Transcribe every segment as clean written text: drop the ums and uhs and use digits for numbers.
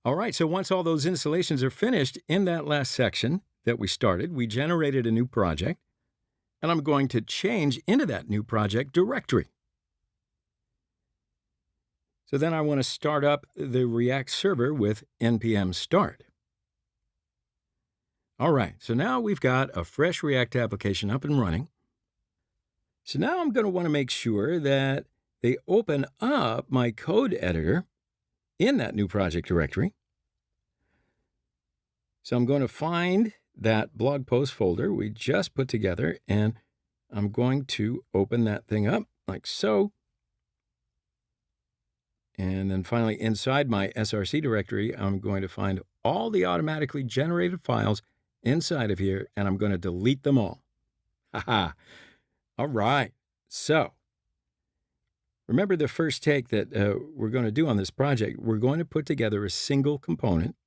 All right, so once all those installations are finished in that last section that we started, we generated a new project, and I'm going to change into that new project directory. So then I want to start up the React server with npm start. All right, so now we've got a fresh React application up and running. So now I'm going to want to make sure that they open up my code editor in that new project directory. So I'm going to find that blog post folder we just put together, and I'm going to open that thing up like so. And then finally, inside my src directory, I'm going to find all the automatically generated files inside of here, and I'm going to delete them all. Haha. All right. So remember the first take that we're going to do on this project. We're going to put together a single component,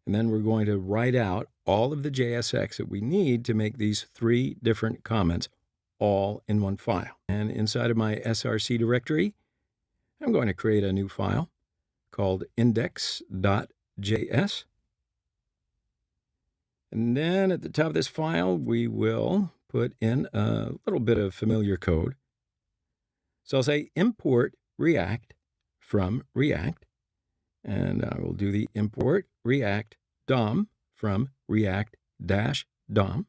and then we're going to write out all of the JSX that we need to make these 3 different comments all in one file. And inside of my src directory, I'm going to create a new file called index.js. And then at the top of this file, we will put in a little bit of familiar code. So I'll say import React from React, and I will do the import React DOM from React-DOM.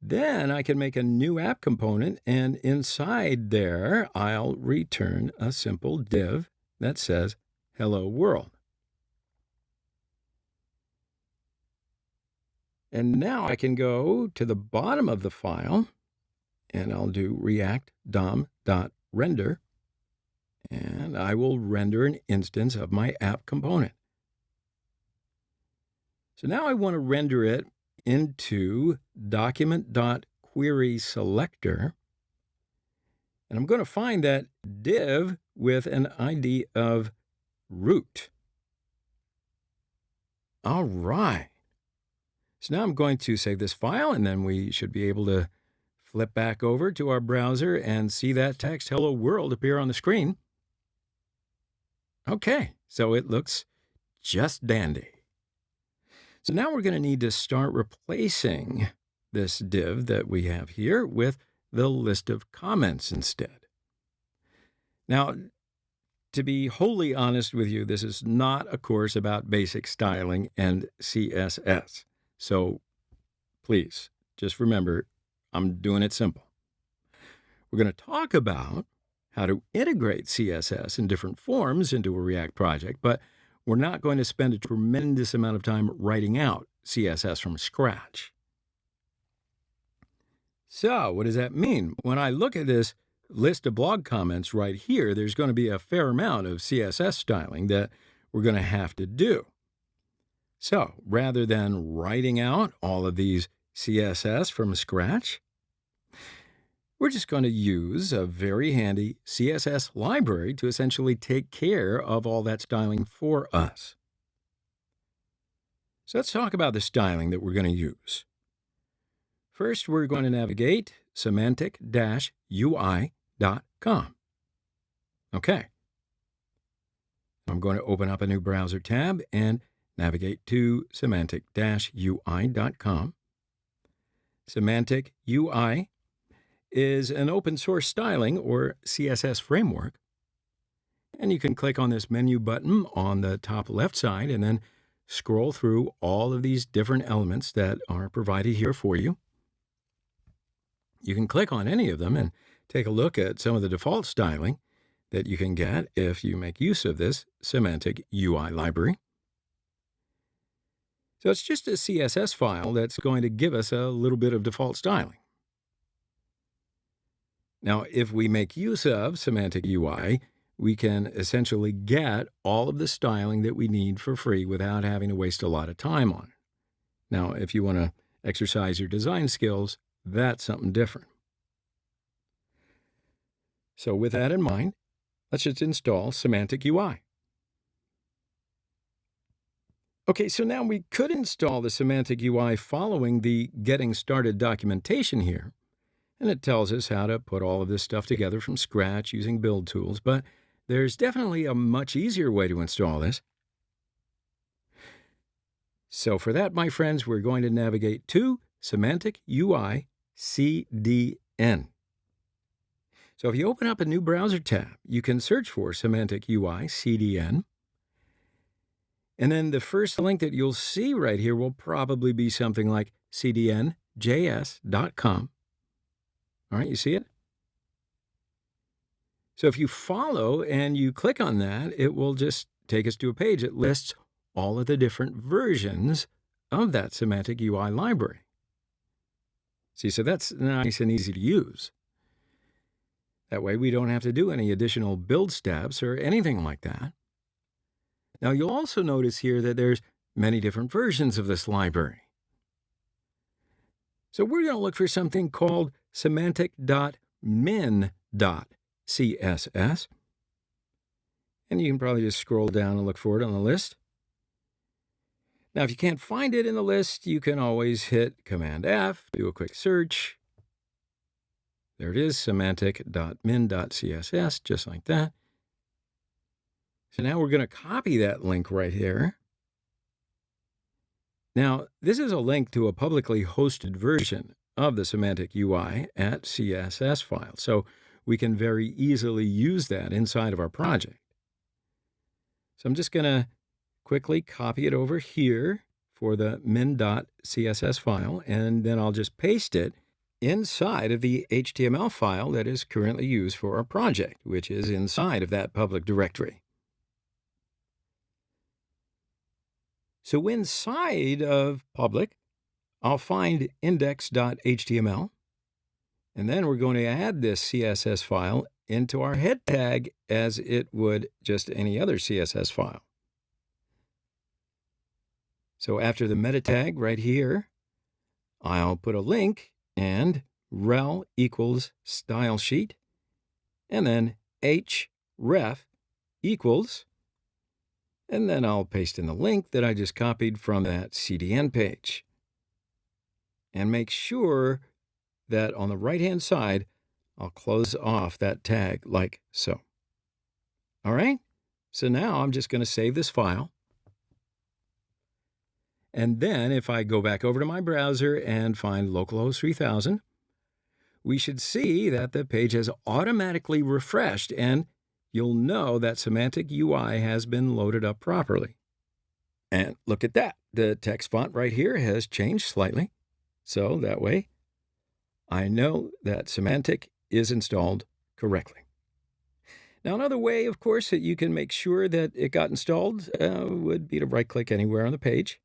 Then I can make a new app component, and inside there, I'll return a simple div that says hello world. And now I can go to the bottom of the file, and I'll do React DOM.render, and I will render an instance of my app component. So now I want to render it into document.querySelector, and I'm going to find that div with an ID of root. All right. So now I'm going to save this file, and then we should be able to flip back over to our browser and see that text hello world appear on the screen. Okay, so it looks just dandy. So now we're going to need to start replacing this div that we have here with the list of comments instead. Now, to be wholly honest with you, this is not a course about basic styling and CSS. So please, just remember, I'm doing it simple. We're going to talk about how to integrate CSS in different forms into a React project, but we're not going to spend a tremendous amount of time writing out CSS from scratch. So what does that mean? When I look at this list of blog comments right here, there's going to be a fair amount of CSS styling that we're going to have to do. So rather than writing out all of these CSS from scratch, we're just going to use a very handy CSS library to essentially take care of all that styling for us. So let's talk about the styling that we're going to use. First, we're going to navigate semantic-ui.com. Okay. I'm going to open up a new browser tab and navigate to semantic-ui.com. Semantic UI is an open source styling or CSS framework. And you can click on this menu button on the top left side and then scroll through all of these different elements that are provided here for you. You can click on any of them and take a look at some of the default styling that you can get if you make use of this Semantic UI library. So it's just a CSS file that's going to give us a little bit of default styling. Now, if we make use of Semantic UI, we can essentially get all of the styling that we need for free without having to waste a lot of time on it. Now, if you want to exercise your design skills, that's something different. So with that in mind, let's just install Semantic UI. Okay, so now we could install the Semantic UI following the Getting Started documentation here, and it tells us how to put all of this stuff together from scratch using build tools, but there's definitely a much easier way to install this. So for that, my friends, we're going to navigate to Semantic UI CDN. So if you open up a new browser tab, you can search for Semantic UI CDN. And then the first link that you'll see right here will probably be something like cdnjs.com. All right, you see it? So if you follow and you click on that, it will just take us to a page that lists all of the different versions of that Semantic UI library. See, so that's nice and easy to use. That way we don't have to do any additional build steps or anything like that. Now you'll also notice here that there's many different versions of this library. So we're going to look for something called semantic.min.css. And you can probably just scroll down and look for it on the list. Now, if you can't find it in the list, you can always hit Command F, do a quick search. There it is, semantic.min.css, just like that. So now we're going to copy that link right here. Now, this is a link to a publicly hosted version of the Semantic UI at CSS file, so we can very easily use that inside of our project. So I'm just going to quickly copy it over here for the min.css file, and then I'll just paste it inside of the HTML file that is currently used for our project, which is inside of that public directory. So inside of public, I'll find index.html, and then we're going to add this CSS file into our head tag as it would just any other CSS file. So after the meta tag right here, I'll put a link and rel equals style sheet, and then href equals, and then I'll paste in the link that I just copied from that CDN page. And make sure that on the right-hand side, I'll close off that tag like so. All right, so now I'm just going to save this file. And then if I go back over to my browser and find localhost 3000, we should see that the page has automatically refreshed, and you'll know that Semantic UI has been loaded up properly. And look at that. The text font right here has changed slightly. So that way, I know that Semantic is installed correctly. Now, another way, of course, that you can make sure that it got installed would be to right-click anywhere on the page.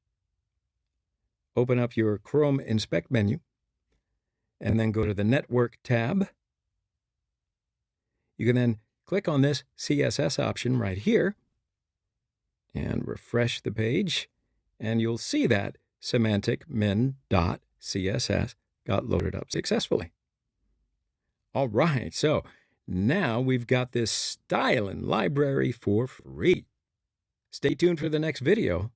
Open up your Chrome Inspect menu, and then go to the Network tab. You can then click on this CSS option right here and refresh the page, and you'll see that Semantic min.css got loaded up successfully. All right, so now we've got this styling library for free. Stay tuned for the next video